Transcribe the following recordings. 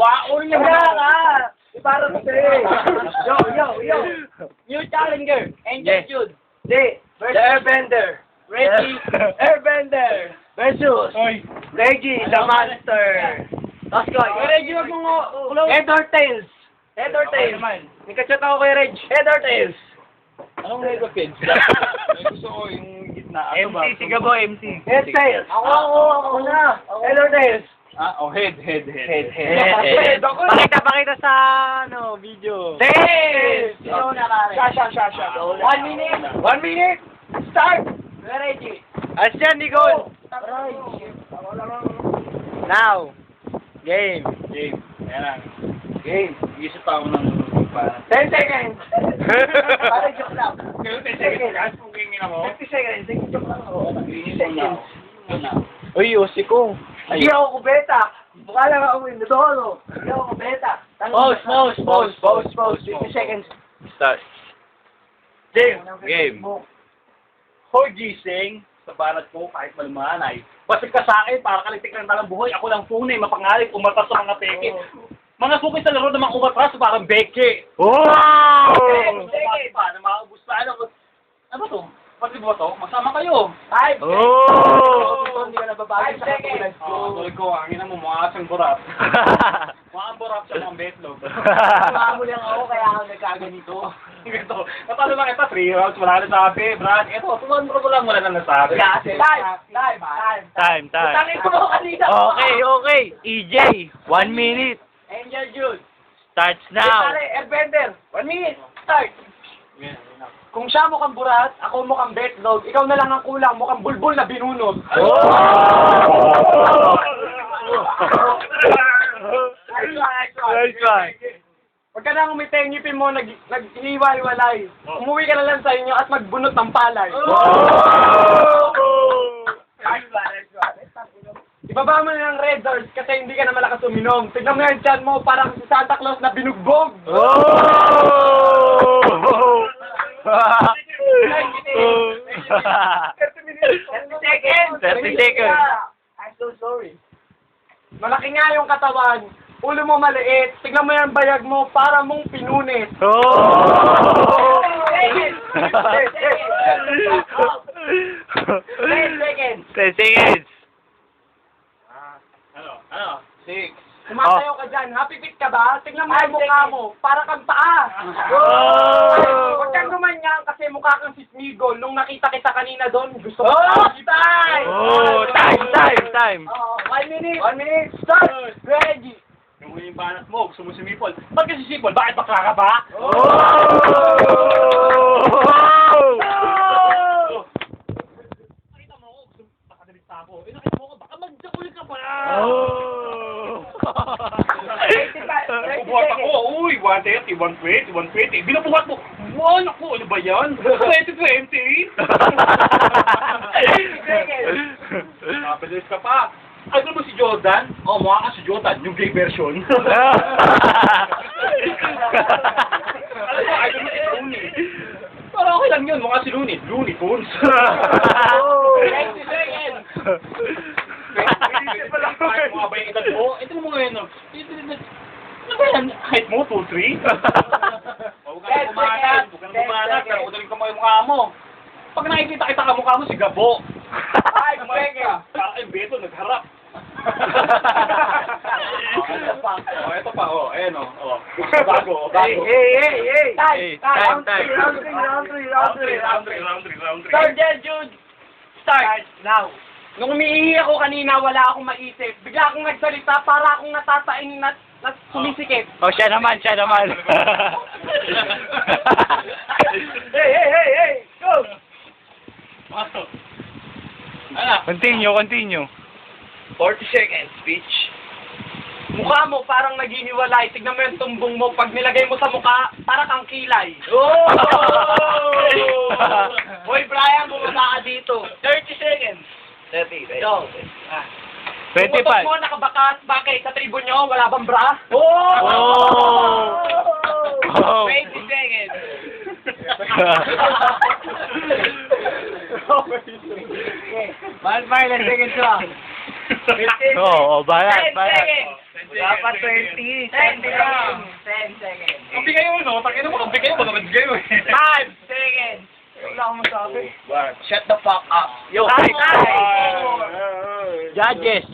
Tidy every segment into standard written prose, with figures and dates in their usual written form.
Baon niya ka! Para sa Yo! New challenger, Angel Jude. The Airbender. Reggie, Airbender. Versus Reggie, the Monster. Let's go. Reggie, wag mo Head or Tails? Head or Tails? Nagka-chat ako kay Reg. Head or Tails? Anong Head or Tails? Gusto ko yung gitna. MC, sige po, MC. Head, Tails. Ako na. Head or Tails? Head. Pakita sa video. Tails! Sha. 1 minute. Start! Reggie. Asyan, Nicole! Now, game. Ayan lang. Isip pa ako ng parang. 10 seconds. Para joke lang. 10 seconds. Kahit kung kingin ako. 50 seconds. Sige, joke lang ako. 50 seconds. Uy, Yossi ko. Hindi ako kubeta. Mukha lang ako Indodoro. Hindi ako kubeta. Pause. 50 seconds. Start. Game. Hoy, gising. Sa balat ko, kahit malumanay. Basig ka sa akin, para kalitik ng talang buhay. Ako lang tunay, mapangalit, umatas sa mga peke. Mga suki sa laro namang umatras, parang beke. Wow! Paano maubos na? Ano to? Pati ba to? Masama kayo. 5 Oh! Hindi ka nababago sa kulay Tuloy ko, ang ina mo, mukha kasang borap. Mukha kang borap sa mga betlog. Mamo lang ako, kaya ako nagkaganito. Ito, natalo lang ito, 3 rounds, wala na sabi, Brad. Ito, tuwan ko lang, wala na nasabi. Time. Tangin ko kanina. Okay. EJ, 1 minute. Angel Jude. Starts now. Airbender. 1 minute. Start. Kung siya mukhang burat, ako mukhang betlog, ikaw na lang ang kulang, mukhang bulbul na binunod. Nice one. Huwag ka nang umiti, ngipin mo, nag-ihiwa-hiwalay. Umuwi ka na lang sa inyo at magbunot ng palay. Ibaba mo na ng Red Doors kasi hindi ka na malakas uminom. Tignan mo yung tiyan mo, parang si Santa Claus na binugbog. 30 seconds. I'm so sorry. Malaki nga yung katawan. Ulo mo maliit. Tignan mo yung bayag mo para mong pinunit. 10 seconds. 10 seconds. Ano? 6. Kumatayo ka dyan. Happy fit ka ba? Tignan mo yung mukha mo. Para kang paa. Huwag kang gumanyan kasi mukha kang si Smigol. Nung nakita kita kanina doon, gusto mo time! Time. 1 minute. Start! Ready! Yung yung banat mo, gusto mo sumipol. Ba't kasi sipol? Bakit bakla ka ba? Nakita mo ako, gusto mo nakadalit sa ako. Nakita mo ako, baka magdakul ka pa! Bubuhat ako, uy, 130, 120, 120. Binabuhat mo, wow, naku, ano ba yan? 2020? Napadalis ka pa. Ano mo si Jordan? Mukha ka si Jordan, yung gay version. Alam mo, idol mo si Looney. Parang okay lang yun, mukha si Looney. Looney Tunes. 20 seconds! Mukha ba yung edad mo? Ito mo ngayon, no? Ano ba yan? Height mo, 2'3"? Huwag ka na bumanag. Pero udaling ka mo yung mukha mo. Pag nakikita kita ka mukha mo, si Gabo. 5 seconds! Parang yung Beto, nagharap. Ito pa, ayan bago. Hey! Time. Round 3. Start, Jude! Start! Now! Nung umiihi ako kanina, wala akong maisip. Bigla akong nagsalita para akong natatain na sumisikip. Siya naman. Hey! Go! Ano? Continue. 40 seconds, bitch. Mukha mo parang naghihiwalay. Tignan mo yung tumbong mo. Pag nilagay mo sa mukha, para kang kilay. Boy, Brian, bumaba ka dito. 30 seconds. 30. Go. 25. Puputok mo, nakabakas. Bakit? Sa tribo nyo, wala bang bra? 20 seconds. Ilan seconds lang? Oo, balat. 10 seconds. Dapat 20. 10 seconds. 10 seconds. Ang bigay mo, no? Takin mo, ang bigay mo, nabigay mo eh. 5 seconds. Wala akong masabi. Shut the fuck up. Yo, Judges.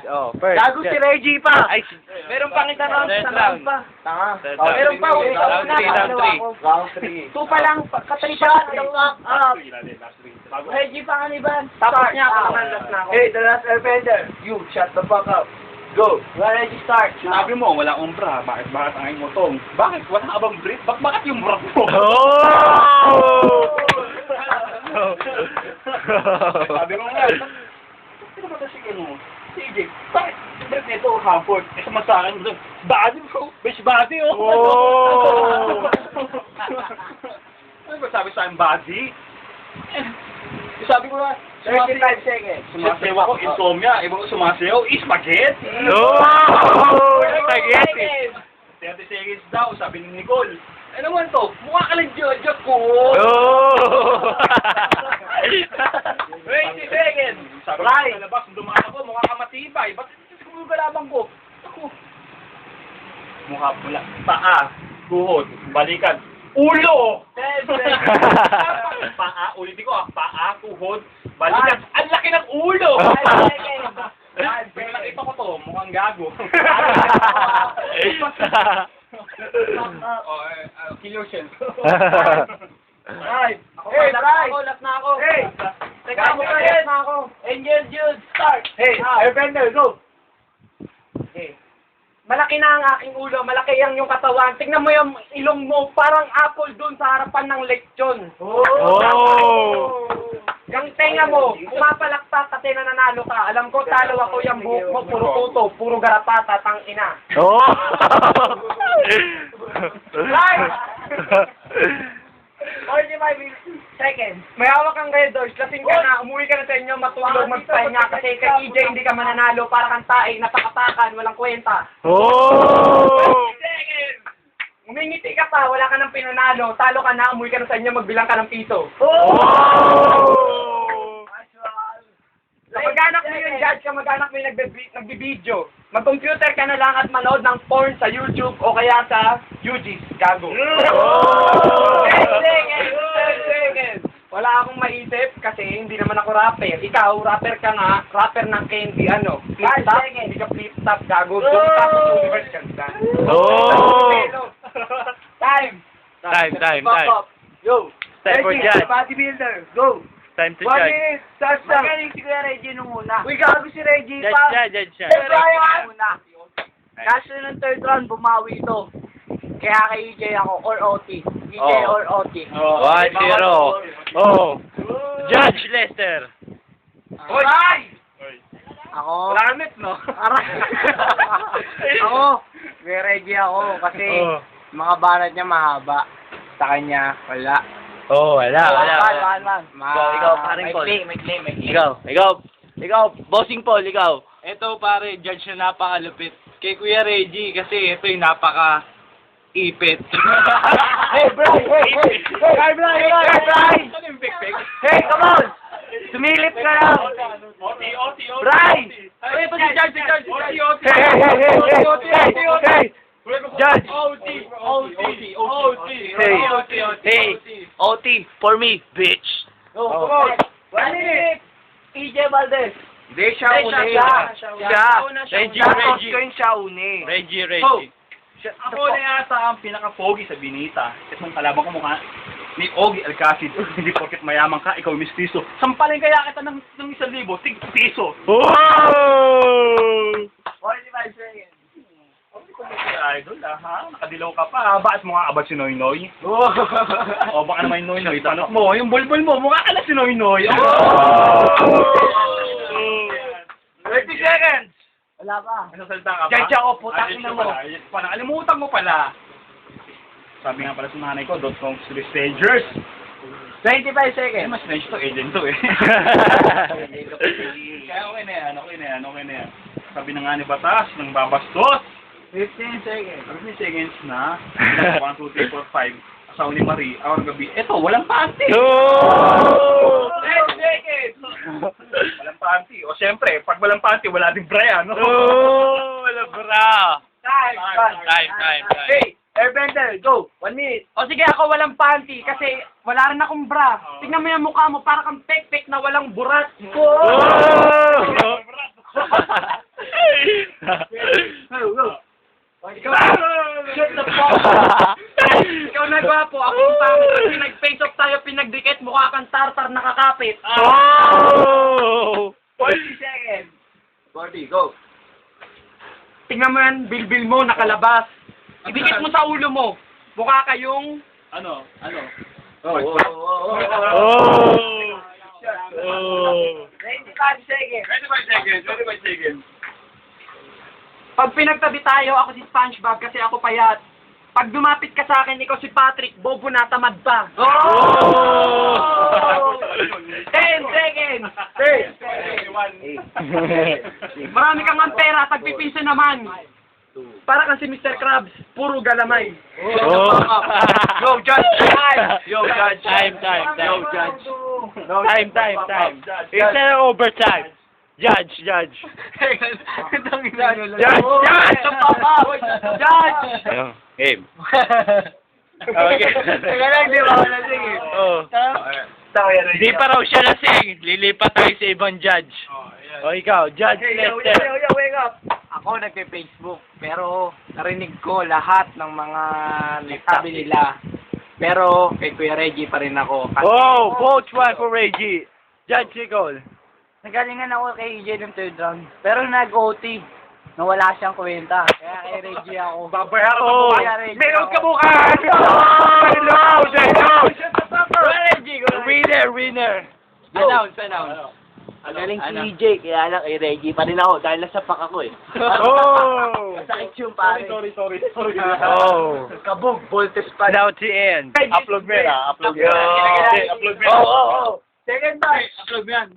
Oh, first. Gago si Reggie pa. Ay, Meron pang isang round. Third Isang round round. pa. Tanga. Third Oh, round. meron pa. Round three, round three. Round 3. 2 pa lang. Katri pa. Last three. Bago. Reggie pa kaniban. Tapos niya ako naman last na ako. Hey, the last airbender. You, shut the fuck up. Go. Reggie, start. Sinabi mo, wala akong bra. Bakit ang mo tong? Bakit? Wala ka bang brief? Bakit yung bra mo? Sabi ko nga, sino ba kasi ano? CJ, bakit? Brief nito, Hanford. Eh, sama sa akin, body mo. Besh body, oh. Ano ba sabi sa akin, body? Sabi ko nga, 35 seconds. sumasayaw ako, insomnia. Iba ko sumasayaw, spaghetti. Spaghetti. 30 seconds daw, sabi ni Nicole. Ano naman to? Mukha ka lang Jojo ko. 20 seconds. Sabi ko sa labas, dumaan ako, mukha ka matibay. Ba't siguro galabang ko? Ako. Mukha pula. Paa, tuhod, balikan, ulo! 10 seconds. Paa, ulitin ko paa, tuhod, balikan. Ang laki ng ulo! 5 seconds. Pero nakita ko to, mukhang gago. Kill yourself. Right. Hey, Last na ako. Hey. Teka mo pa yan. Angel Jude, start. Hey, airbender, go. Hey. Malaki na ang aking ulo, malaki ang yung katawan. Tingnan mo yung ilong mo, parang apple dun sa harapan ng lechon. Yung tenga mo, pumapalakpak kasi nananalo ka. Alam ko, talo ako yung buhok mo, puro tuto, puro garapata, tang ina. Right! 45 seconds. May hawak kang red doors, lasing ka na, umuwi ka na sa inyo, matulog, magpahinga kasi kay EJ hindi ka mananalo, para kang tae, napakatakan, walang kwenta. Seconds! Umingiti ka pa, wala ka nang pinanalo, talo ka na, umuwi ka na sa inyo, magbilang ka ng piso. Kamag-anak mo yung judge, kamag-anak mo yung nagbibideo. Mag-computer ka na lang at manood ng porn sa YouTube o kaya sa UG's. Gago. 10 seconds! 10 seconds! Wala akong maisip kasi hindi naman ako rapper. Ikaw, rapper ka nga, rapper ng candy, ano? Flip-top, hindi ka flip-top, gago. Don't top universe ka. Time! Time. Yo! Time for Reggie, judge. bodybuilder, go! Time to 1 judge. minute, start na. Magaling si Kuya Reggie nung una. Uy, gago si Reggie pa. Judge. Hey, Brian! Kaso ng third round, bumawi ito. Kaya kay EJ ako, or OT. EJ Oh. or OT. 1-0. Oh. Judge Lester. Hoy! Ako? Ramit, no? Ako, Kuya Reggie ako. Kasi mga banat niya mahaba. Sa kanya, wala. Wala. Ikaw, paring Paul. May claim. Ikaw, bossing Paul, ikaw. Ito pare, judge na napakalupit. Kay Kuya Reggie, kasi ito yung napaka-ipit. Hey, Brian! Hey, Brian! Ano yung pik-pik? Hey, come on! Sumilip ka lang! Oti. Brian! Ay, ito si Judge. Oti. Hey! Judge. Hey, OT, for me, bitch. Go, come on! 1 minute! EJ Valdez! Hindi, siya uni. Reggie. Ako na yata ang pinaka-pogi sa Binita. Itong kalaban ko mukha ni Ogie Alcacid. Hindi porket mayaman ka, ikaw mistiso. Sampalin kaya kita ng 1,000, tig piso. 45 seconds. Idol, ha? Nakadilaw ka pa. Bakit mo nga abad si Noy Noy? O baka naman yung Noy Noy. Panot mo, yung bulbul mo, mukha ka na si Noy Noy. 30 seconds! Wala pa. Nasasalita ka pa? Judge ako, putakin na mo. Nakalimutan mo pala. Sabi nga pala sa nanay ko, .com Stagers. 25 seconds. Mas nice to, agent to eh. Kaya okay na yan. Sabi na nga ni Batas, nang babastos. 15 seconds. 15 seconds na. 1, 2, 3, 4, 5. Asawa ni Marie, awar gabi. Eto, walang panty. 10 seconds. Walang panty. O siyempre, pag walang panty, wala din Brian. No? wala bra. Time. Hey, Airbender, go. 1 minute. O sige, ako walang panty kasi wala rin akong bra. Tignan mo yung mukha mo, para kang pek-pek na walang burat. Go! Shut the fuck up. Ikaw na gwapo, ako yung pangit. Kasi nag-face off tayo, pinagdikit, mukha kang tartar nakakapit. Oh! 40 seconds. 40, go. Tingnan mo yan, bilbil mo, nakalabas. Idikit mo sa ulo mo. Mukha kayong... Ano? Oh. Oh! Oh! 25 seconds. 25 seconds. Pag pinagtabi tayo, ako si SpongeBob kasi ako payat. Pag dumapit ka sa akin, ikaw si Patrick, bobo na, tamad pa. Oh! 10 seconds. 10. Marami kang ang pera, tagpipiso naman. Para kang si Mr. Krabs, puro galamay. Oh! Go, Judge. Yo, Judge. Time. Yo, Judge. Time. Instead of overtime. Judge. Judge! Judge! Judge! Ayun, game. Okay. Teka lang, di ba ako lasing eh. Oh. Di pa raw siya lasing. Lilipat tayo sa ibang judge. O ikaw, Judge Lester. Yo, wake up. Ako nagpe-Facebook, pero narinig ko lahat ng mga nagsabi nila. Pero kay Kuya Reggie pa rin ako. Kasi Oh, vote one for Reggie. Judge Nicole. nagalingan ako kay EJ ng third round. Pero nag-OT. Nawala siyang kwenta. Kaya kay Reggie ako. Babayaran Oh, Meron ka mukha! No! Reggie, go! Winner! Announce. Galing si EJ, kaya lang kay Reggie pa rin ako dahil nasa pak ako eh. Oh! Masakit yung pare. Sorry. Oh! Kabog, voltage pa. Now to end. Upload mo yan, upload mo Yo. yan. Upload mo yan. Oh. Second time. Upload mo yan.